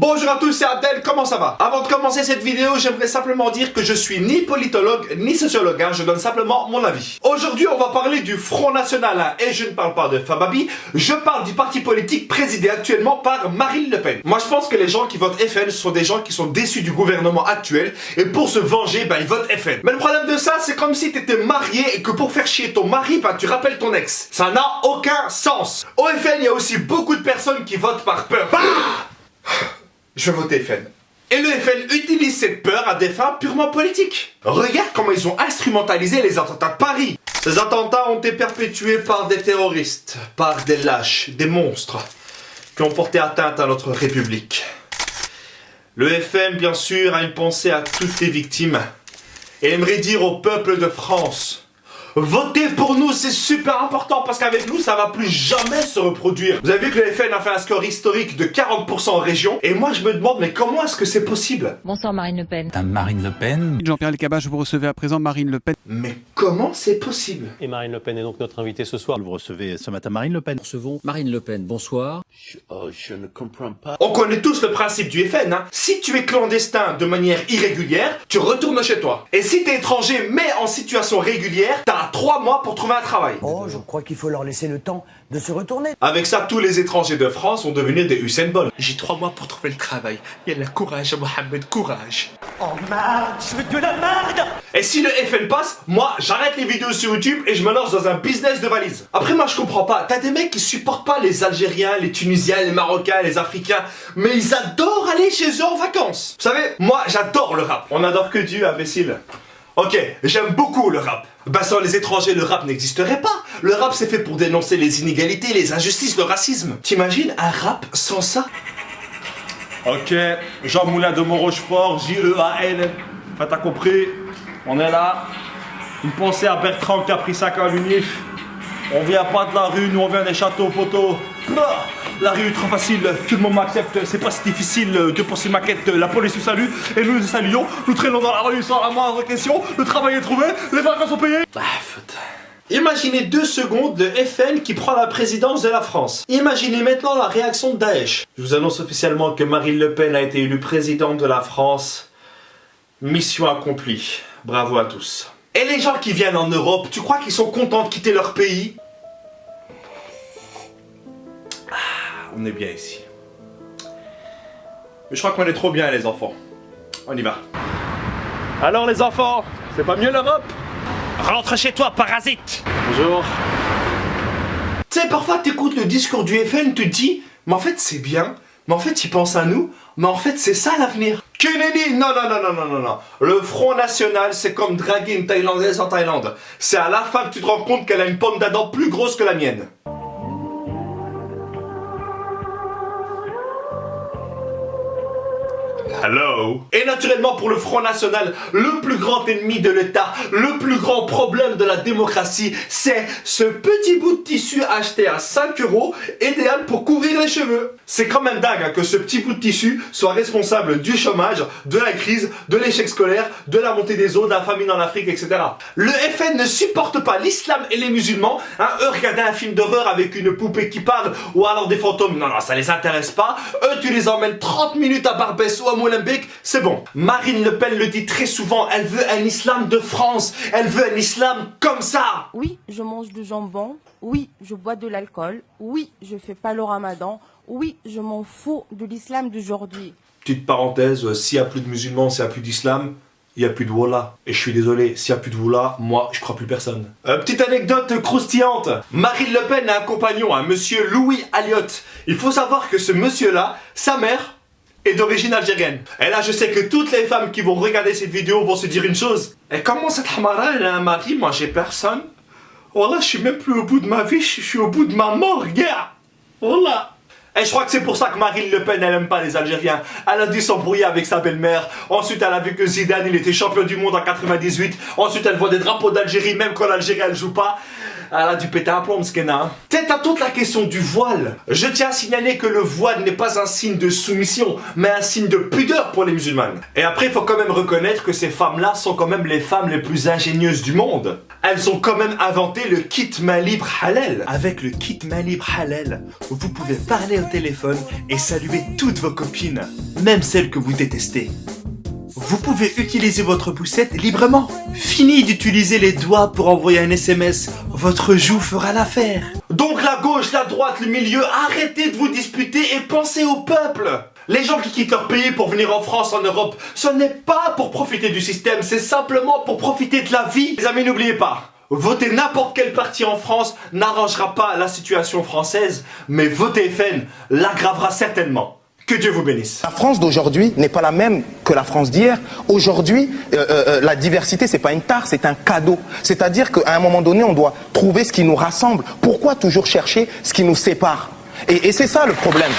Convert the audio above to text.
Bonjour à tous, c'est Abdel, comment ça va? Avant de commencer cette vidéo, j'aimerais simplement dire que je suis ni politologue ni sociologue, je donne simplement mon avis. Aujourd'hui, on va parler du Front National, et je ne parle pas de Fababi, je parle du parti politique présidé actuellement par Marine Le Pen. Moi, je pense que les gens qui votent FN sont des gens qui sont déçus du gouvernement actuel, et pour se venger, ils votent FN. Mais le problème de ça, c'est comme si t'étais marié et que pour faire chier ton mari, tu rappelles ton ex. Ça n'a aucun sens. Au FN, il y a aussi beaucoup de personnes qui votent par peur. Je vais voter FN. Et le FN utilise cette peur à des fins purement politiques. Regarde comment ils ont instrumentalisé les attentats de Paris. Ces attentats ont été perpétués par des terroristes, par des lâches, des monstres, qui ont porté atteinte à notre République. Le FN, bien sûr, a une pensée à toutes les victimes et aimerait dire au peuple de France: votez pour nous, c'est super important parce qu'avec nous, ça va plus jamais se reproduire. Vous avez vu que le FN a fait un score historique de 40% en région. Et moi, je me demande, mais comment est-ce que c'est possible? Bonsoir Marine Le Pen. Marine Le Pen. Jean-Pierre Elkabbach, vous recevez à présent Marine Le Pen. Mais comment c'est possible? Et Marine Le Pen est donc notre invitée ce soir. Vous recevez ce matin Marine Le Pen. Nous recevons Marine Le Pen, bonsoir. Je ne comprends pas. On connaît tous le principe du FN, Si tu es clandestin de manière irrégulière, tu retournes chez toi. Et si t'es étranger mais en situation régulière, t'as 3 mois pour trouver un travail. Oh, je crois qu'il faut leur laisser le temps de se retourner. Avec ça, tous les étrangers de France sont devenus des Usain Bolt. J'ai 3 mois pour trouver le travail. Il y a le courage, Mohamed, courage. Oh merde, je veux de la merde. Et si le FN passe, moi j'arrête les vidéos sur YouTube et je me lance dans un business de valise. Après moi je comprends pas, t'as des mecs qui supportent pas les Algériens, les Tunisiens, les Marocains, les Africains, mais ils adorent aller chez eux en vacances. Vous savez, moi j'adore le rap. On adore que Dieu, imbécile. Ok, j'aime beaucoup le rap. Sans les étrangers, le rap n'existerait pas. Le rap c'est fait pour dénoncer les inégalités, les injustices, le racisme. T'imagines un rap sans ça? Ok, Jean Moulin de Montrochefort, J-E-A-N. Enfin, t'as compris, on est là. Une pensée à Bertrand qui a pris 5 ans à l'UNIF. On vient pas de la rue, nous on vient des châteaux poteaux. La rue est trop facile, tout le monde m'accepte, c'est pas si difficile de poursuivre ma quête. La police nous salue et nous nous saluons. Nous traînons dans la rue sans la moindre question. Le travail est trouvé, les vacances sont payées. Imaginez 2 secondes le FN qui prend la présidence de la France. Imaginez maintenant la réaction de Daesh. Je vous annonce officiellement que Marine Le Pen a été élue présidente de la France. Mission accomplie. Bravo à tous. Et les gens qui viennent en Europe, tu crois qu'ils sont contents de quitter leur pays? On est bien ici. Mais je crois qu'on est trop bien les enfants. On y va. Alors les enfants, c'est pas mieux l'Europe? Rentre chez toi, parasite! Bonjour. Tu sais, parfois t'écoutes le discours du FN, tu te dis, mais en fait c'est bien, mais en fait ils pensent à nous, mais en fait c'est ça l'avenir. Kennedy, non. Le Front National, c'est comme draguer une Thaïlandaise en Thaïlande. C'est à la fin que tu te rends compte qu'elle a une pomme d'Adam plus grosse que la mienne. Hello. Et naturellement pour le Front National, le plus grand ennemi de l'État, le plus grand problème de la démocratie, c'est ce petit bout de tissu acheté à 5 €, idéal pour couvrir les cheveux. C'est quand même dingue que ce petit bout de tissu soit responsable du chômage, de la crise, de l'échec scolaire, de la montée des eaux, de la famine en Afrique, etc. Le FN ne supporte pas l'islam et les musulmans. Eux, regarder un film d'horreur avec une poupée qui parle ou alors des fantômes, non, ça les intéresse pas. Eux, tu les emmènes 30 minutes à Barbès ou à Molenbeek, c'est bon. Marine Le Pen le dit très souvent, elle veut un islam de France, elle veut un islam comme ça. Oui, je mange du jambon, oui, je bois de l'alcool, oui, je fais pas le ramadan, oui, je m'en fous de l'islam d'aujourd'hui. Petite parenthèse, s'il n'y a plus de musulmans, s'il n'y a plus d'islam, il n'y a plus de Wallah. Et je suis désolé, s'il n'y a plus de Wallah, moi, je crois plus personne. Petite anecdote croustillante. Marine Le Pen a un compagnon, monsieur Louis Alliott. Il faut savoir que ce monsieur-là, sa mère est d'origine algérienne. Et là, je sais que toutes les femmes qui vont regarder cette vidéo vont se dire une chose. Et comment cette Hamara, elle a un mari, moi j'ai personne? Wallah, je suis même plus au bout de ma vie, je suis au bout de ma mort, gars. Wallah. Et je crois que c'est pour ça que Marine Le Pen, elle aime pas les Algériens. Elle a dû s'embrouiller avec sa belle-mère. Ensuite, elle a vu que Zidane, il était champion du monde en 98. Ensuite, elle voit des drapeaux d'Algérie, même quand l'Algérie, elle joue pas. elle a dû péter un plomb, Mskena. Tête à toute la question du voile. Je tiens à signaler que le voile n'est pas un signe de soumission, mais un signe de pudeur pour les musulmanes. Et après, il faut quand même reconnaître que ces femmes-là sont quand même les femmes les plus ingénieuses du monde. Elles ont quand même inventé le kit main libre halal. Avec le kit main libre halal, vous pouvez parler au téléphone et saluer toutes vos copines, même celles que vous détestez. Vous pouvez utiliser votre poussette librement. Fini d'utiliser les doigts pour envoyer un SMS. Votre joue fera l'affaire. Donc la gauche, la droite, le milieu, arrêtez de vous disputer et pensez au peuple. Les gens qui quittent leur pays pour venir en France, en Europe, ce n'est pas pour profiter du système, c'est simplement pour profiter de la vie. Les amis, n'oubliez pas, voter n'importe quel parti en France n'arrangera pas la situation française, mais voter FN l'aggravera certainement. Que Dieu vous bénisse. La France d'aujourd'hui n'est pas la même que la France d'hier. Aujourd'hui, la diversité, c'est pas une tare, c'est un cadeau. C'est-à-dire qu'à un moment donné, on doit trouver ce qui nous rassemble. Pourquoi toujours chercher ce qui nous sépare ? Et c'est ça le problème.